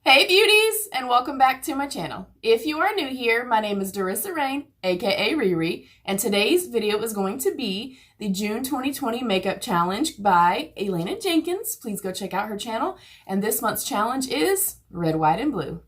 Hey beauties, and welcome back to my channel. If you are new here, my name is Darissa Rain, aka Riri, and today's video is going to be the June 2020 Makeup Challenge by Elena Jenkins. Please go check out her channel. And this month's challenge is red, white, and blue.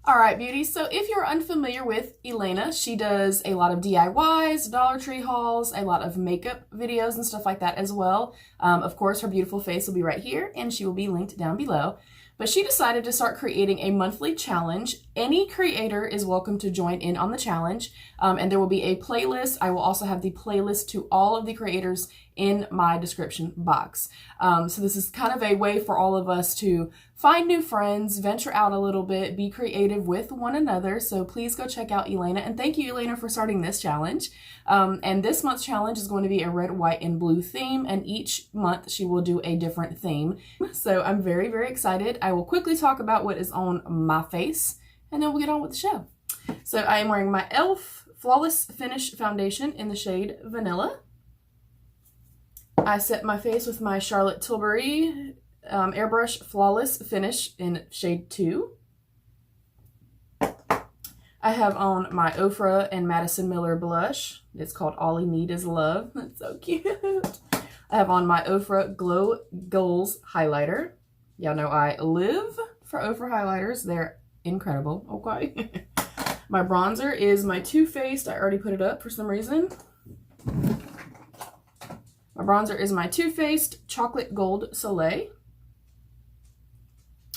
Alright beauties, so if you're unfamiliar with Elena, she does a lot of DIYs, Dollar Tree hauls, a lot of makeup videos and stuff like that as well. Of course, her beautiful face will be right here and she will be linked down below. But she decided to start creating a monthly challenge. Any creator is welcome to join in on the challenge, and there will be a playlist. I will also have the playlist to all of the creators in my description box. So this is kind of a way for all of us to find new friends, venture out a little bit, be creative with one another. So please go check out Elena, and thank you, Elena, for starting this challenge. And this month's challenge is going to be a red, white, and blue theme, and each month she will do a different theme. So I'm very, very excited. I will quickly talk about what is on my face, and then we'll get on with the show. So I am wearing my e.l.f. Flawless Finish Foundation in the shade Vanilla. I set my face with my Charlotte Tilbury Airbrush Flawless Finish in shade 2. I have on my Ofra and Madison Miller blush. It's called All You Need Is Love. That's so cute. I have on my Ofra Glow Goals highlighter. Y'all know I live for Ofra highlighters. They're incredible. Okay. My bronzer is my Too Faced. I already put it up for some reason. My bronzer is my Too Faced Chocolate Gold Soleil.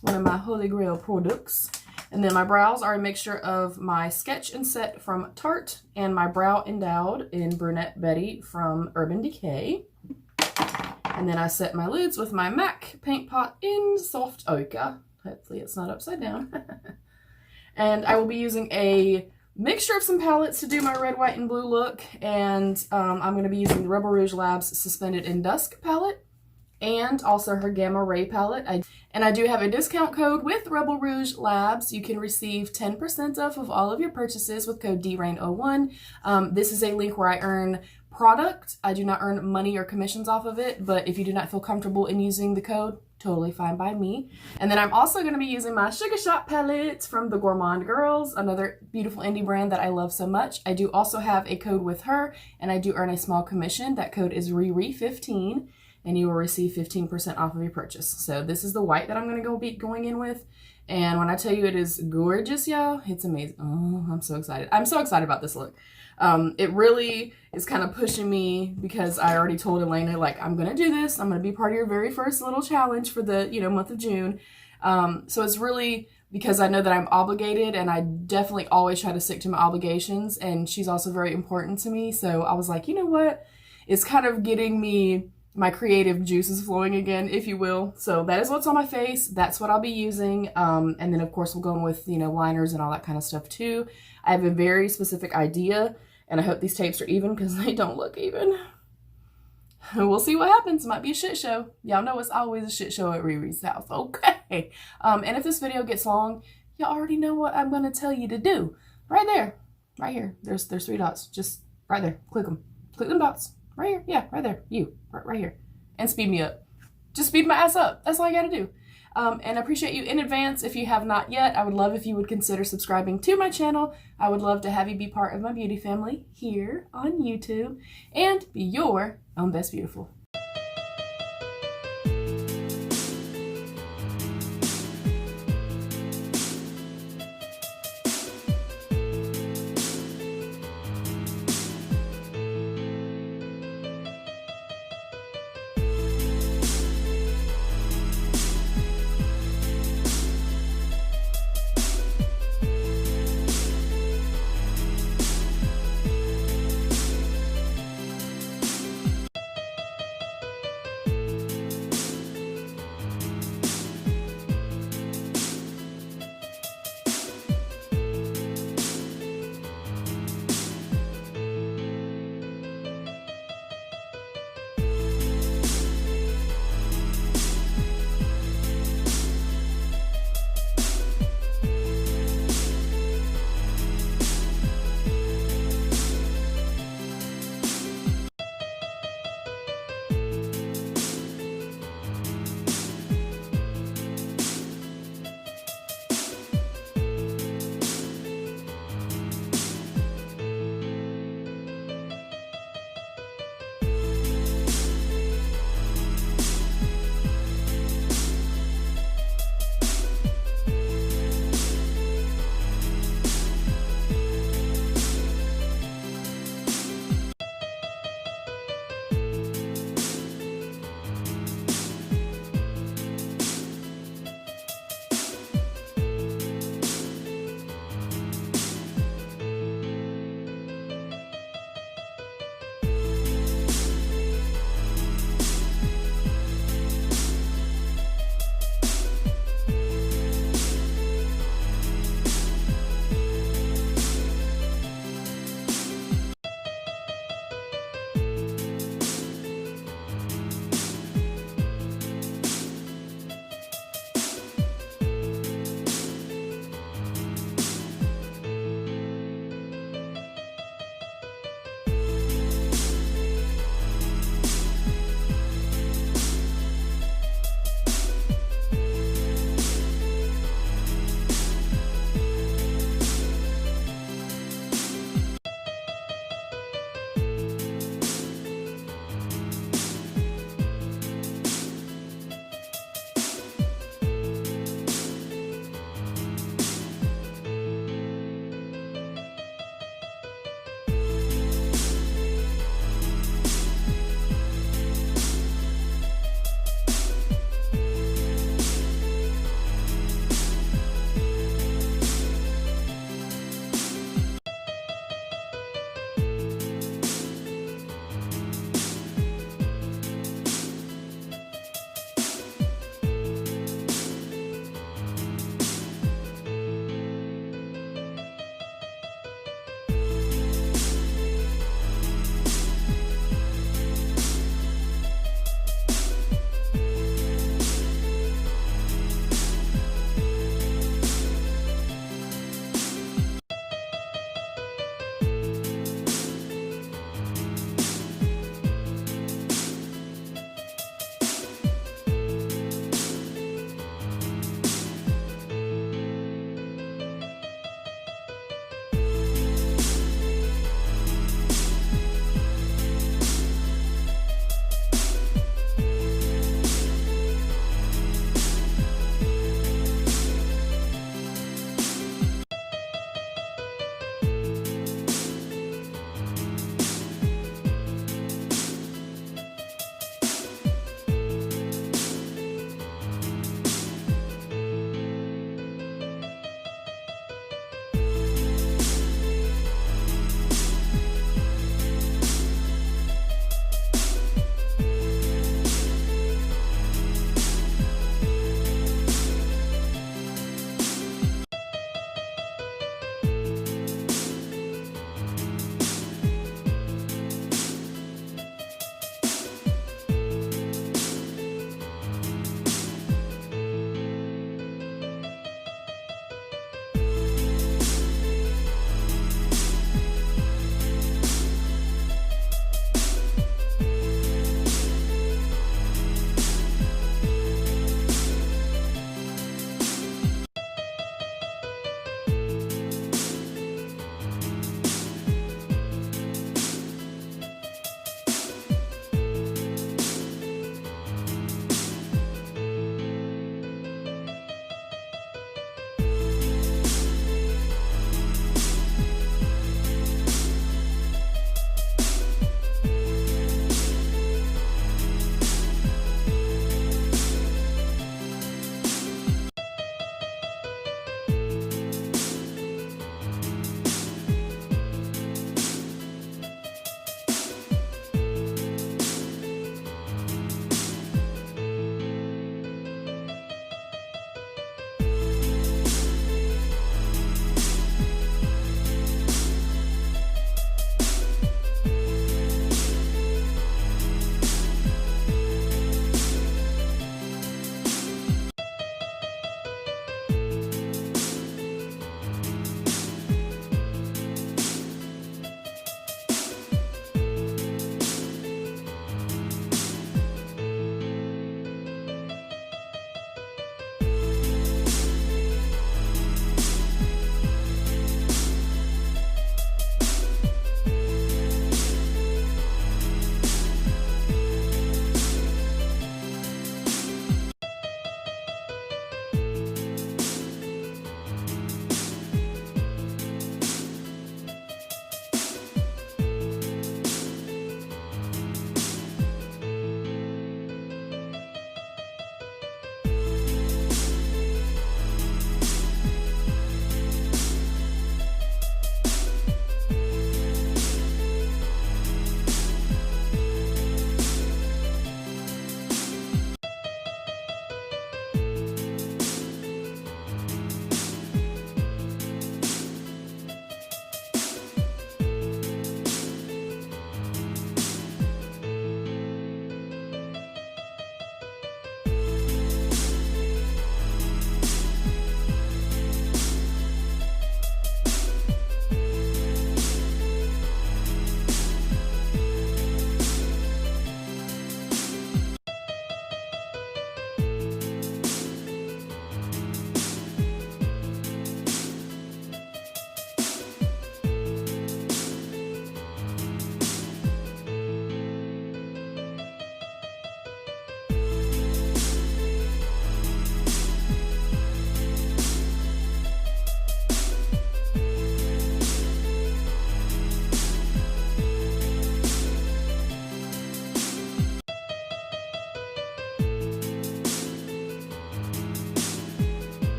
One of my Holy Grail products. And then my brows are a mixture of my Sketch and Set from Tarte and my Brow Endowed in Brunette Betty from Urban Decay. And then I set my lids with my MAC Paint Pot in Soft Ochre. Hopefully it's not upside down. And I will be using a mixture of some palettes to do my red, white, and blue look. And I'm going to be using the Rebel Rouge Labs Suspended in Dusk palette. And also her Gamma Ray palette. And I do have a discount code with Rebel Rouge Labs. You can receive 10% off of all of your purchases with code DRAIN01. This is a link where I earn product. I do not earn money or commissions off of it, but if you do not feel comfortable in using the code, totally fine by me. And then I'm also going to be using my Sugar Shop palettes from the Gourmande Girls, another beautiful indie brand that I love so much. I do also have a code with her, and I do earn a small commission. That code is Riri15. And you will receive 15% off of your purchase. So this is the white that I'm going to be going in with. And when I tell you it is gorgeous, y'all, it's amazing. Oh, I'm so excited. I'm so excited about this look. It really is kind of pushing me because I already told Elena, like, I'm going to do this. I'm going to be part of your very first little challenge for the, month of June. So it's really because I know that I'm obligated, and I definitely always try to stick to my obligations. And she's also very important to me. So I was like, you know what? It's kind of getting me my creative juices flowing again, if you will. So that is what's on my face. That's what I'll be using. And then of course we'll go in with, liners and all that kind of stuff too. I have a very specific idea, and I hope these tapes are even because they don't look even. We'll see what happens. It might be a shit show. Y'all know it's always a shit show at Riri's house. Okay. And if this video gets long, y'all already know what I'm going to tell you to do. Right there. Right here. There's 3 dots. Just right there. Click them. Click them dots. Right here. Yeah, right there. You. Right here. And speed me up. Just speed my ass up. That's all I gotta do. And I appreciate you in advance. If you have not yet, I would love if you would consider subscribing to my channel. I would love to have you be part of my beauty family here on YouTube and be your own best beautiful.